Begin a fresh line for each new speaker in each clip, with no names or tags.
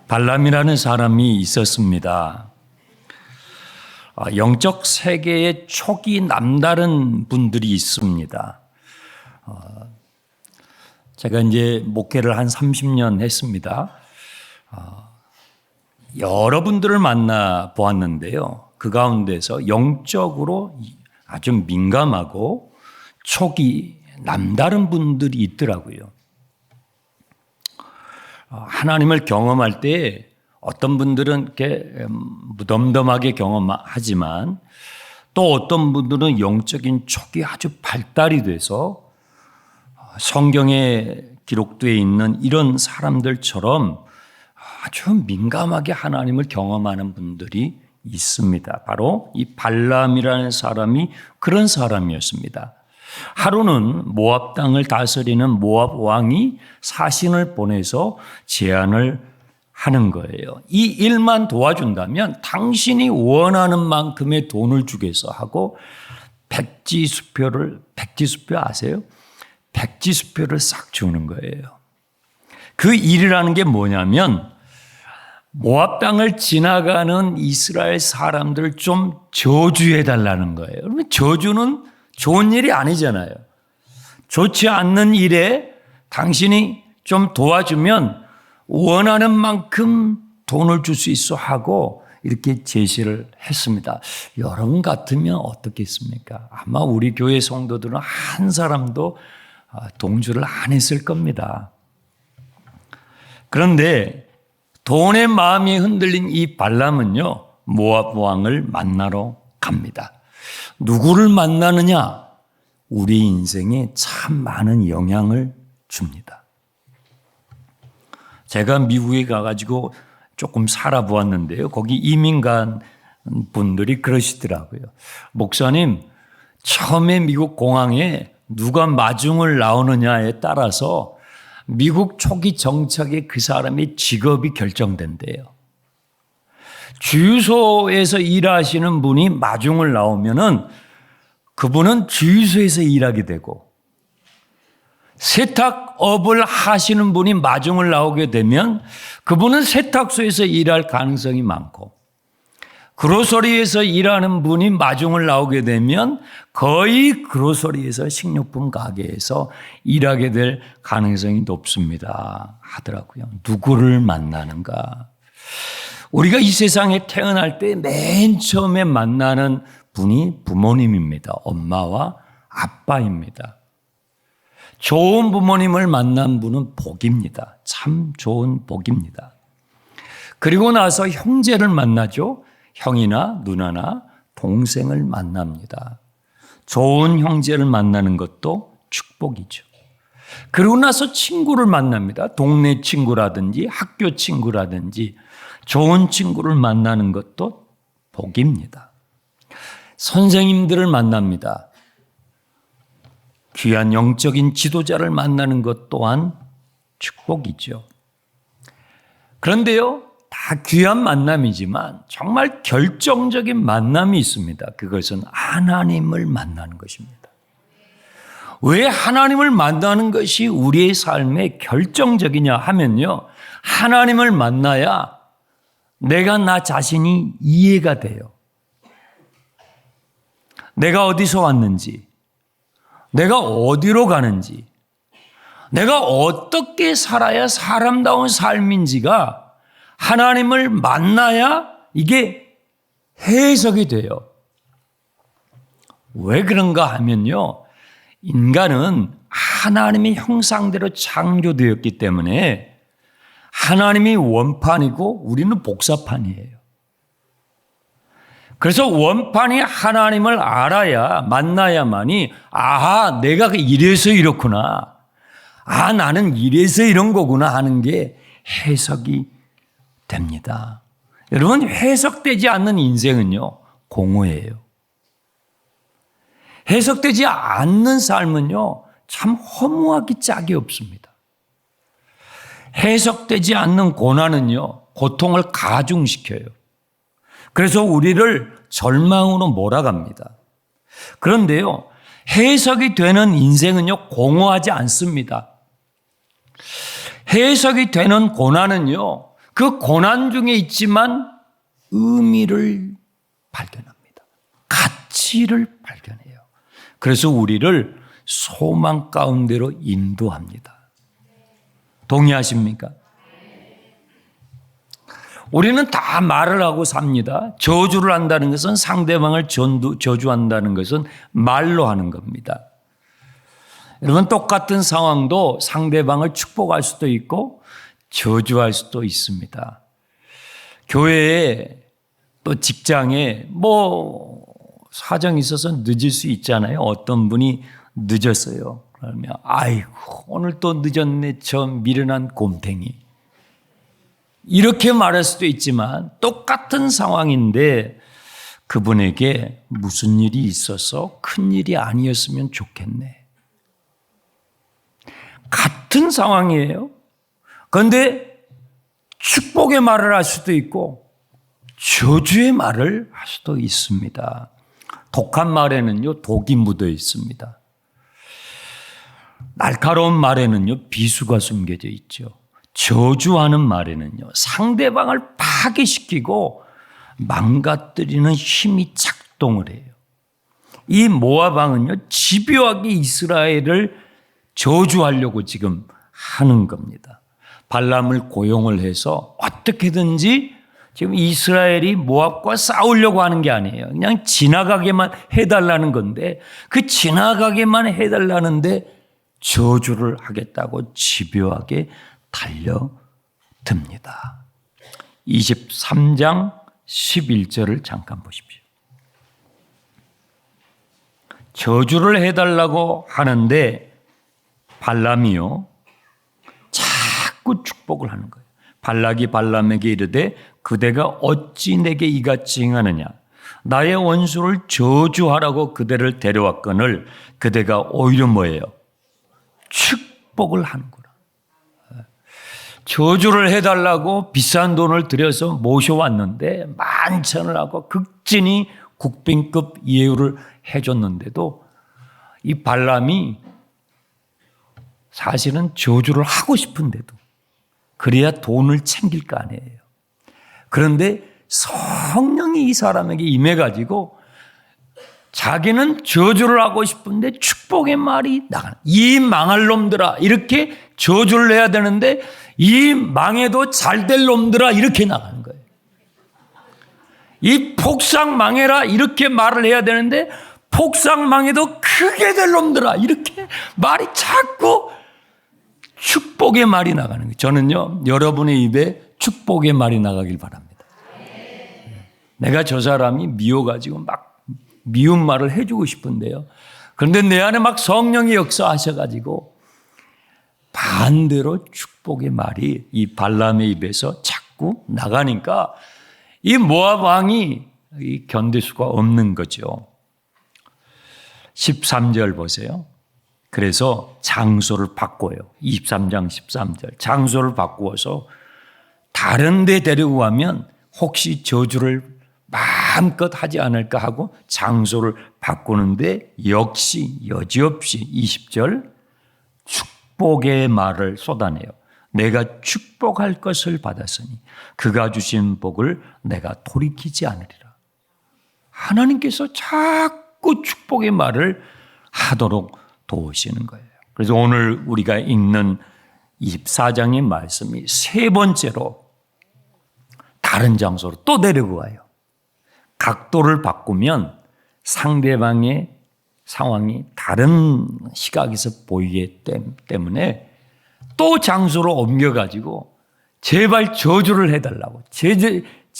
발람이라는 사람이 있었습니다. 영적 세계에 촉이 남다른 분들이 있습니다. 제가 이제 목회를 한 30년 했습니다. 여러분들을 만나 보았는데요. 그 가운데서 영적으로 아주 민감하고 촉이 남다른 분들이 있더라고요. 하나님을 경험할 때 어떤 분들은 이렇게 무덤덤하게 경험하지만 또 어떤 분들은 영적인 촉이 아주 발달이 돼서 성경에 기록되어 있는 이런 사람들처럼 아주 민감하게 하나님을 경험하는 분들이 있습니다. 바로 이 발람이라는 사람이 그런 사람이었습니다. 하루는 모압 땅을 다스리는 모압 왕이 사신을 보내서 제안을 하는 거예요. 이 일만 도와준다면 당신이 원하는 만큼의 돈을 주겠어 하고 백지수표 아세요? 백지수표를 싹 주는 거예요. 그 일이라는 게 뭐냐면 모압 땅을 지나가는 이스라엘 사람들 좀 저주해 달라는 거예요. 그러면 저주는 좋은 일이 아니잖아요. 좋지 않는 일에 당신이 좀 도와주면 원하는 만큼 돈을 줄 수 있어 하고 이렇게 제시를 했습니다. 여러분 같으면 어떻겠습니까? 아마 우리 교회 성도들은 한 사람도 동조를 안 했을 겁니다. 그런데 돈의 마음이 흔들린 이 발람은요, 모압 왕을 만나러 갑니다. 누구를 만나느냐? 우리 인생에 참 많은 영향을 줍니다. 제가 미국에 가가지고 조금 살아보았는데요. 거기 이민 간 분들이 그러시더라고요. 목사님, 처음에 미국 공항에 누가 마중을 나오느냐에 따라서 미국 초기 정착에 그 사람의 직업이 결정된대요. 주유소에서 일하시는 분이 마중을 나오면은 그분은 주유소에서 일하게 되고, 세탁업을 하시는 분이 마중을 나오게 되면 그분은 세탁소에서 일할 가능성이 많고, 그로서리에서 일하는 분이 마중을 나오게 되면 거의 그로서리에서 식료품 가게에서 일하게 될 가능성이 높습니다 하더라고요. 누구를 만나는가? 우리가 이 세상에 태어날 때 맨 처음에 만나는 분이 부모님입니다. 엄마와 아빠입니다. 좋은 부모님을 만난 분은 복입니다. 참 좋은 복입니다. 그리고 나서 형제를 만나죠. 형이나 누나나 동생을 만납니다. 좋은 형제를 만나는 것도 축복이죠. 그러고 나서 친구를 만납니다. 동네 친구라든지 학교 친구라든지 좋은 친구를 만나는 것도 복입니다. 선생님들을 만납니다. 귀한 영적인 지도자를 만나는 것 또한 축복이죠. 그런데요, 다 귀한 만남이지만 정말 결정적인 만남이 있습니다. 그것은 하나님을 만나는 것입니다. 왜 하나님을 만나는 것이 우리의 삶에 결정적이냐 하면요, 하나님을 만나야 내가 나 자신이 이해가 돼요. 내가 어디서 왔는지, 내가 어디로 가는지, 내가 어떻게 살아야 사람다운 삶인지가 하나님을 만나야 이게 해석이 돼요. 왜 그런가 하면요, 인간은 하나님의 형상대로 창조되었기 때문에 하나님이 원판이고 우리는 복사판이에요. 그래서 원판이 하나님을 알아야, 만나야만이, 아하, 내가 이래서 이렇구나, 아, 나는 이래서 이런 거구나 하는 게 해석이 됩니다. 여러분, 해석되지 않는 인생은요, 공허해요. 해석되지 않는 삶은요, 참 허무하기 짝이 없습니다. 해석되지 않는 고난은요, 고통을 가중시켜요. 그래서 우리를 절망으로 몰아갑니다. 그런데요, 해석이 되는 인생은요, 공허하지 않습니다. 해석이 되는 고난은요, 그 고난 중에 있지만 의미를 발견합니다. 가치를 발견해요. 그래서 우리를 소망 가운데로 인도합니다. 동의하십니까? 우리는 다 말을 하고 삽니다. 저주를 한다는 것은 상대방을 저주한다는 것은 말로 하는 겁니다. 여러분, 똑같은 상황도 상대방을 축복할 수도 있고 저주할 수도 있습니다. 교회에 또 직장에 사정이 있어서 늦을 수 있잖아요. 어떤 분이 늦었어요. 그러면 아이고 오늘 또 늦었네 저 미련한 곰탱이. 이렇게 말할 수도 있지만 똑같은 상황인데 그분에게 무슨 일이 있어서 큰 일이 아니었으면 좋겠네. 같은 상황이에요. 그런데 축복의 말을 할 수도 있고 저주의 말을 할 수도 있습니다. 독한 말에는요 독이 묻어 있습니다. 날카로운 말에는요 비수가 숨겨져 있죠. 저주하는 말에는요 상대방을 파괴시키고 망가뜨리는 힘이 작동을 해요. 이 모압 왕은요 집요하게 이스라엘을 저주하려고 지금 하는 겁니다. 발람을 고용을 해서 어떻게든지 지금 이스라엘이 모압과 싸우려고 하는 게 아니에요. 그냥 지나가게만 해달라는 건데 그 지나가게만 해달라는데 저주를 하겠다고 집요하게 달려듭니다. 23장 11절을 잠깐 보십시오. 저주를 해달라고 하는데 발람이요 자꾸 축복을 하는 거예요. 발락이 발람에게 이르되 그대가 어찌 내게 이같이 행하느냐 나의 원수를 저주하라고 그대를 데려왔거늘 그대가 오히려 뭐예요? 축복을 하는구나. 저주를 해달라고 비싼 돈을 들여서 모셔왔는데 만찬을 하고 극진히 국빈급 예우를 해줬는데도 이 발람이 사실은 저주를 하고 싶은데도 그래야 돈을 챙길 거 아니에요. 그런데 성령이 이 사람에게 임해가지고 자기는 저주를 하고 싶은데 축복의 말이 나가는 이 망할 놈들아 이렇게 저주를 해야 되는데 이 망해도 잘 될 놈들아 이렇게 나가는 거예요. 이 폭삭 망해라 이렇게 말을 해야 되는데 폭삭 망해도 크게 될 놈들아 이렇게 말이 자꾸 축복의 말이 나가는 거예요. 저는요 여러분의 입에 축복의 말이 나가길 바랍니다. 내가 저 사람이 미워가지고 막 미운 말을 해주고 싶은데요. 그런데 내 안에 막 성령이 역사하셔가지고 반대로 축복의 말이 이 발람의 입에서 자꾸 나가니까 이 모압 왕이 견딜 수가 없는 거죠. 13절 보세요. 그래서 장소를 바꿔요. 23장 13절. 장소를 바꾸어서 다른 데 데리고 가면 혹시 저주를 마음껏 하지 않을까 하고 장소를 바꾸는데 역시 여지없이 20절 축복의 말을 쏟아내요. 내가 축복할 것을 받았으니 그가 주신 복을 내가 돌이키지 않으리라. 하나님께서 자꾸 축복의 말을 하도록 도우시는 거예요. 그래서 오늘 우리가 읽는 24장의 말씀이 세 번째로 다른 장소로 또 내려고 와요. 각도를 바꾸면 상대방의 상황이 다른 시각에서 보이기 때문에 또 장소로 옮겨가지고 제발 저주를 해달라고.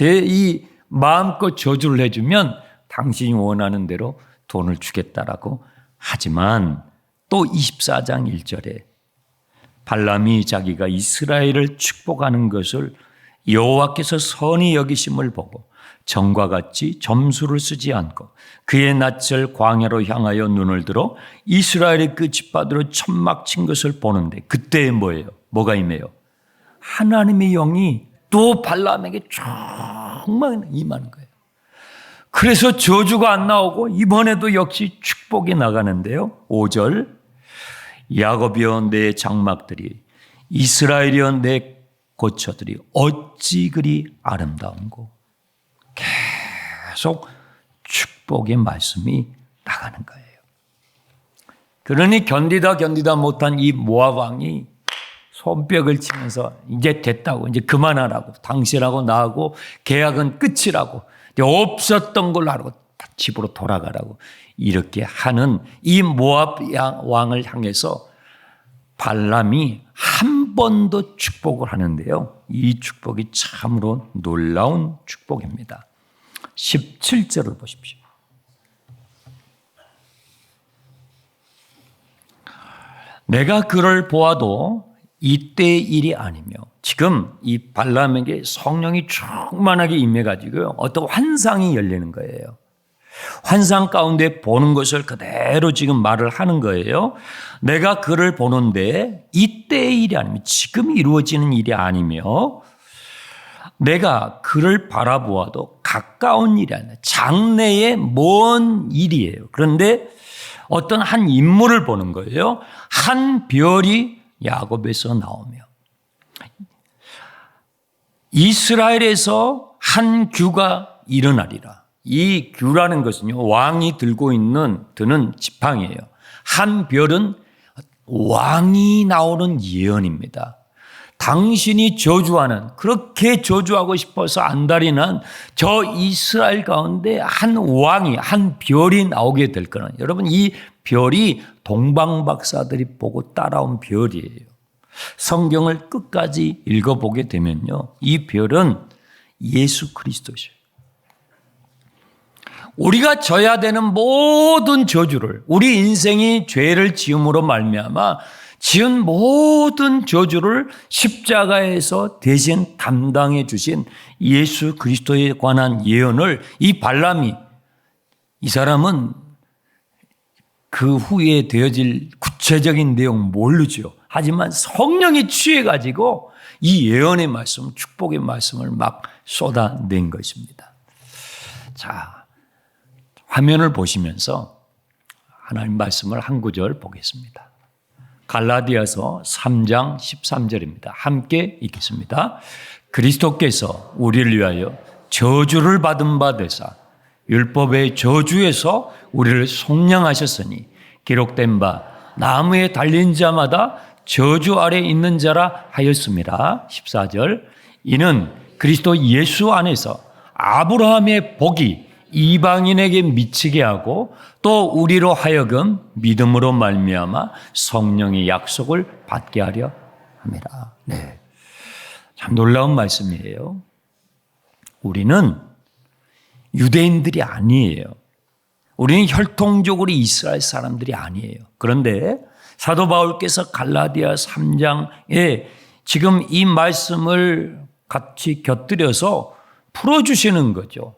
이 마음껏 저주를 해주면 당신이 원하는 대로 돈을 주겠다라고 하지만 또 24장 1절에 발람이 자기가 이스라엘을 축복하는 것을 여호와께서 선히 여기심을 보고 전과 같이 점수를 쓰지 않고 그의 낯을 광야로 향하여 눈을 들어 이스라엘의 그 깃바디로 천막 친 것을 보는데 그때 뭐예요? 뭐가 임해요? 하나님의 영이 또 발람에게 정말 임하는 거예요. 그래서 저주가 안 나오고 이번에도 역시 축복이 나가는데요. 5절 야곱이여 내 장막들이 이스라엘이여 내 고초들이 어찌 그리 아름다운고. 계속 축복의 말씀이 나가는 거예요. 그러니 견디다 못한 이 모압 왕이 손뼉을 치면서 이제 됐다고, 이제 그만하라고, 당신하고 나하고 계약은 끝이라고, 이제 없었던 걸로 하라고, 집으로 돌아가라고 이렇게 하는 이 모압 왕을 향해서 발람이 한 번 더 축복을 하는데요. 이 축복이 참으로 놀라운 축복입니다. 17절을 보십시오. 내가 그를 보아도 이때의 일이 아니며, 지금 이 발람에게 성령이 충만하게 임해가지고요, 어떤 환상이 열리는 거예요. 환상 가운데 보는 것을 그대로 지금 말을 하는 거예요. 내가 그를 보는데 이때의 일이 아니며, 지금 이루어지는 일이 아니며, 내가 그를 바라보아도 가까운 일이 아니라 장래의 먼 일이에요. 그런데 어떤 한 인물을 보는 거예요. 한 별이 야곱에서 나오며, 이스라엘에서 한 규가 일어나리라. 이 규라는 것은요, 왕이 드는 지팡이에요. 한 별은 왕이 나오는 예언입니다. 당신이 저주하는, 그렇게 저주하고 싶어서 안달이 난 저 이스라엘 가운데 한 왕이, 한 별이 나오게 될 거는, 여러분 이 별이 동방박사들이 보고 따라온 별이에요. 성경을 끝까지 읽어보게 되면요, 이 별은 예수 그리스도죠. 우리가 져야 되는 모든 저주를, 우리 인생이 죄를 지음으로 말미암아 지은 모든 저주를 십자가에서 대신 담당해 주신 예수 그리스도에 관한 예언을 이 발람이, 이 사람은 그 후에 되어질 구체적인 내용 모르죠. 하지만 성령이 취해가지고 이 예언의 말씀, 축복의 말씀을 막 쏟아낸 것입니다. 자, 화면을 보시면서 하나님 말씀을 한 구절 보겠습니다. 갈라디아서 3장 13절입니다. 함께 읽겠습니다. 그리스도께서 우리를 위하여 저주를 받은 바 되사 율법의 저주에서 우리를 속량하셨으니 기록된 바 나무에 달린 자마다 저주 아래 있는 자라 하였습니다. 14절. 이는 그리스도 예수 안에서 아브라함의 복이 이방인에게 미치게 하고 또 우리로 하여금 믿음으로 말미암아 성령의 약속을 받게 하려 합니다. 네, 참 놀라운 말씀이에요. 우리는 유대인들이 아니에요. 우리는 혈통적으로 이스라엘 사람들이 아니에요. 그런데 사도 바울께서 갈라디아 3장에 지금 이 말씀을 같이 곁들여서 풀어주시는 거죠.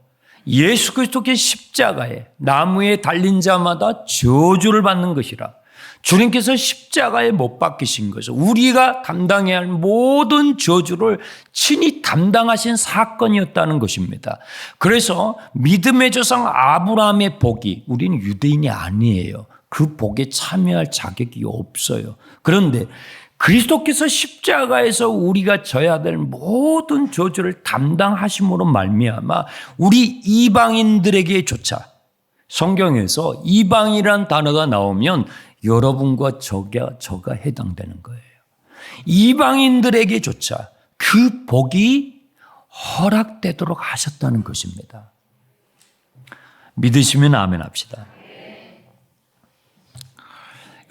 예수 그리스도의 십자가에 나무에 달린 자마다 저주를 받는 것이라. 주님께서 십자가에 못 박히신 것은 우리가 담당해야 할 모든 저주를 친히 담당하신 사건이었다는 것입니다. 그래서 믿음의 조상 아브라함의 복이, 우리는 유대인이 아니에요. 그 복에 참여할 자격이 없어요. 그런데 그리스도께서 십자가에서 우리가 져야 될 모든 저주를 담당하심으로 말미암아 우리 이방인들에게조차, 성경에서 이방이란 단어가 나오면 여러분과 저가 해당되는 거예요. 이방인들에게조차 그 복이 허락되도록 하셨다는 것입니다. 믿으시면 아멘 합시다.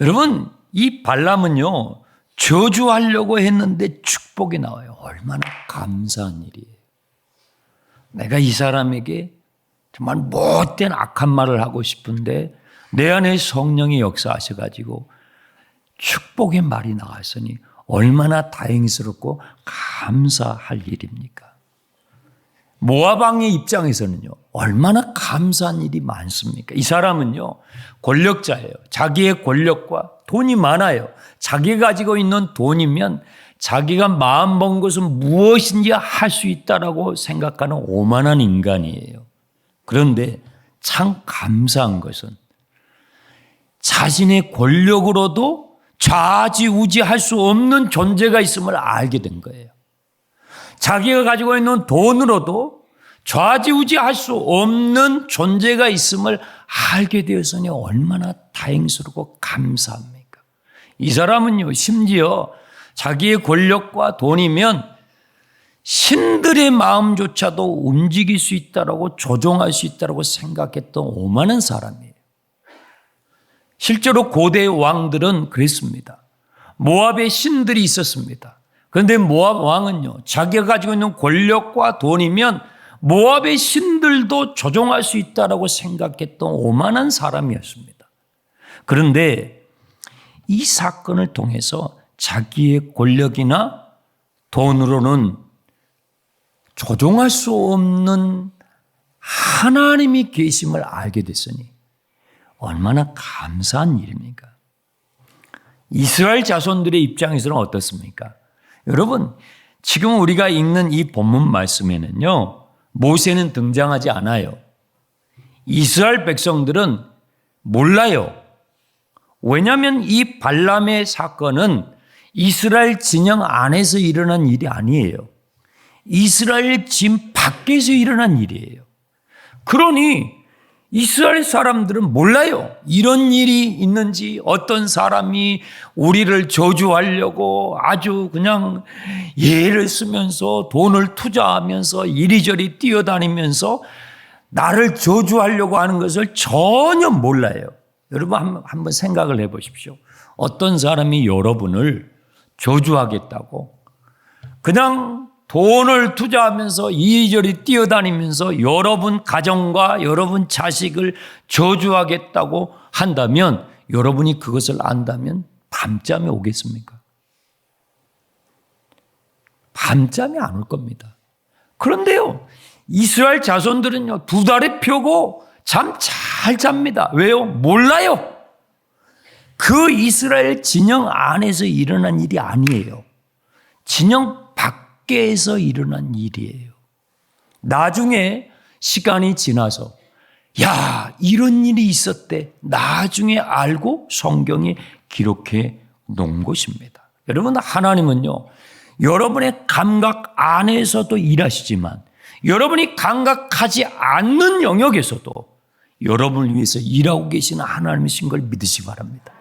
여러분, 이 발람은요, 저주하려고 했는데 축복이 나와요. 얼마나 감사한 일이에요. 내가 이 사람에게 정말 못된 악한 말을 하고 싶은데 내 안에 성령이 역사하셔가지고 축복의 말이 나왔으니 얼마나 다행스럽고 감사할 일입니까? 모압 왕의 입장에서는요, 얼마나 감사한 일이 많습니까? 이 사람은요, 권력자예요. 자기의 권력과 돈이 많아요. 자기가 가지고 있는 돈이면 자기가 마음 먹은 것은 무엇인지 할 수 있다라고 생각하는 오만한 인간이에요. 그런데 참 감사한 것은 자신의 권력으로도 좌지우지할 수 없는 존재가 있음을 알게 된 거예요. 자기가 가지고 있는 돈으로도 좌지우지할 수 없는 존재가 있음을 알게 되었으니 얼마나 다행스럽고 감사합니까? 이 사람은요, 심지어 자기의 권력과 돈이면 신들의 마음조차도 움직일 수 있다라고 조종할 수 있다라고 생각했던 오만한 사람이에요. 실제로 고대 왕들은 그랬습니다. 모압의 신들이 있었습니다. 그런데 모압 왕은요, 자기가 가지고 있는 권력과 돈이면 모압의 신들도 조종할 수 있다라고 생각했던 오만한 사람이었습니다. 그런데 이 사건을 통해서 자기의 권력이나 돈으로는 조종할 수 없는 하나님이 계심을 알게 됐으니 얼마나 감사한 일입니까? 이스라엘 자손들의 입장에서는 어떻습니까? 여러분, 지금 우리가 읽는 이 본문 말씀에는요, 모세는 등장하지 않아요. 이스라엘 백성들은 몰라요. 왜냐하면 이 발람의 사건은 이스라엘 진영 안에서 일어난 일이 아니에요. 이스라엘 진 밖에서 일어난 일이에요. 그러니 이스라엘 사람들은 몰라요. 이런 일이 있는지, 어떤 사람이 우리를 저주하려고 아주 그냥 예를 쓰면서 돈을 투자하면서 이리저리 뛰어다니면서 나를 저주하려고 하는 것을 전혀 몰라요. 여러분 한번 생각을 해보십시오. 어떤 사람이 여러분을 저주하겠다고 그냥 돈을 투자하면서 이리저리 뛰어다니면서 여러분 가정과 여러분 자식을 저주하겠다고 한다면 여러분이 그것을 안다면 밤잠이 오겠습니까? 밤잠이 안 올 겁니다. 그런데요, 이스라엘 자손들은요, 두 달에 펴고 잠 잘 잡니다. 왜요? 몰라요. 그 이스라엘 진영 안에서 일어난 일이 아니에요. 진영 밖에서 일어난 일이에요. 나중에 시간이 지나서 야, 이런 일이 있었대. 나중에 알고 성경에 기록해 놓은 것입니다. 여러분, 하나님은요, 여러분의 감각 안에서도 일하시지만 여러분이 감각하지 않는 영역에서도 여러분을 위해서 일하고 계시는 하나님이신 걸 믿으시기 바랍니다.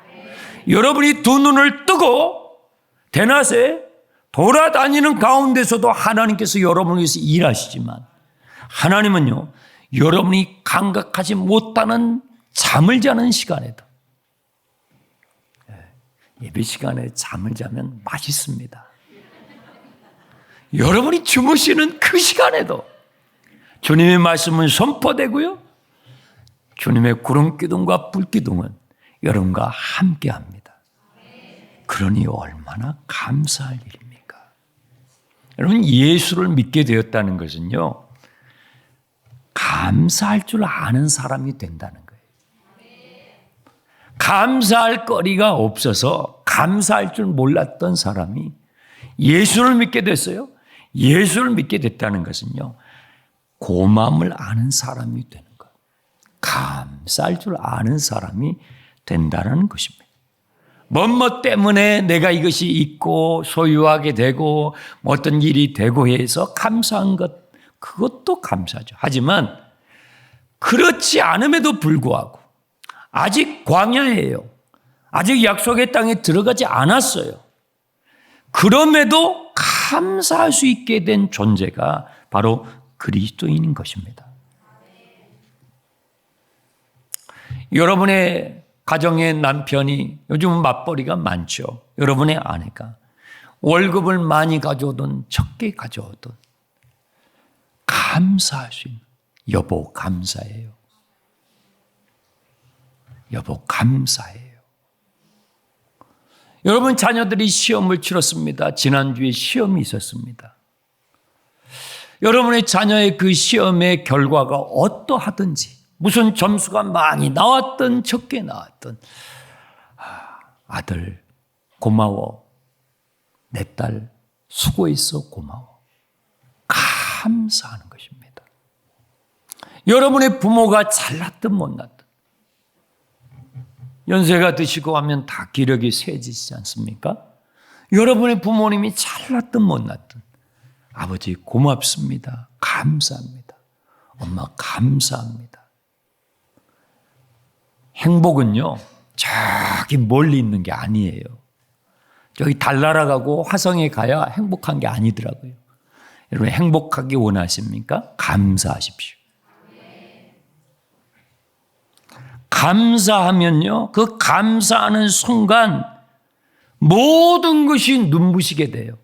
여러분이 두 눈을 뜨고 대낮에 돌아다니는 가운데서도 하나님께서 여러분을 위해서 일하시지만 하나님은요, 여러분이 감각하지 못하는 잠을 자는 시간에도, 예배 시간에 잠을 자면 맛있습니다. 여러분이 주무시는 그 시간에도 주님의 말씀은 선포되고요, 주님의 구름기둥과 불기둥은 여러분과 함께합니다. 그러니 얼마나 감사할 일입니까? 여러분, 예수를 믿게 되었다는 것은요, 감사할 줄 아는 사람이 된다는 거예요. 감사할 거리가 없어서 감사할 줄 몰랐던 사람이 예수를 믿게 됐어요. 예수를 믿게 됐다는 것은요, 고마움을 아는 사람이 되는 거예요. 감사할 줄 아는 사람이 된다는 것입니다. 뭐뭐 때문에 내가 이것이 있고 소유하게 되고 어떤 일이 되고 해서 감사한 것, 그것도 감사죠. 하지만 그렇지 않음에도 불구하고 아직 광야예요. 아직 약속의 땅에 들어가지 않았어요. 그럼에도 감사할 수 있게 된 존재가 바로 그리스도인인 것입니다. 여러분의 가정의 남편이 요즘은 맞벌이가 많죠. 여러분의 아내가 월급을 많이 가져오든 적게 가져오든 감사할 수 있는, 여보 감사해요. 여보 감사해요. 여러분 자녀들이 시험을 치렀습니다. 지난주에 시험이 있었습니다. 여러분의 자녀의 그 시험의 결과가 어떠하든지, 무슨 점수가 많이 나왔든 적게 나왔든, 아들 고마워, 내 딸 수고했어 고마워, 감사하는 것입니다. 여러분의 부모가 잘났든 못났든, 연세가 드시고 하면 다 기력이 쇠지시지 않습니까? 여러분의 부모님이 잘났든 못났든 아버지 고맙습니다. 감사합니다. 엄마 감사합니다. 행복은요, 저기 멀리 있는 게 아니에요. 저기 달 날아가고 화성에 가야 행복한 게 아니더라고요. 여러분 행복하기 원하십니까? 감사하십시오. 감사하면요, 그 감사하는 순간 모든 것이 눈부시게 돼요.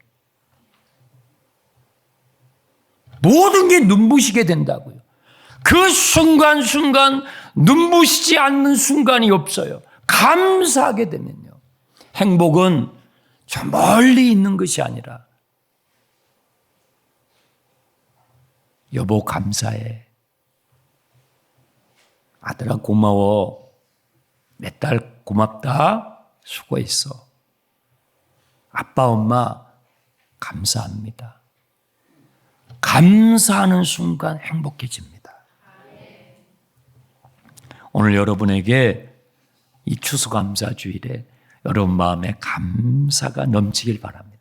모든 게 눈부시게 된다고요. 그 순간순간 눈부시지 않는 순간이 없어요. 감사하게 되면요. 행복은 저 멀리 있는 것이 아니라 여보 감사해. 아들아 고마워. 내 딸 고맙다. 수고했어. 아빠 엄마 감사합니다. 감사하는 순간 행복해집니다. 오늘 여러분에게 이 추수감사주일에 여러분 마음에 감사가 넘치길 바랍니다.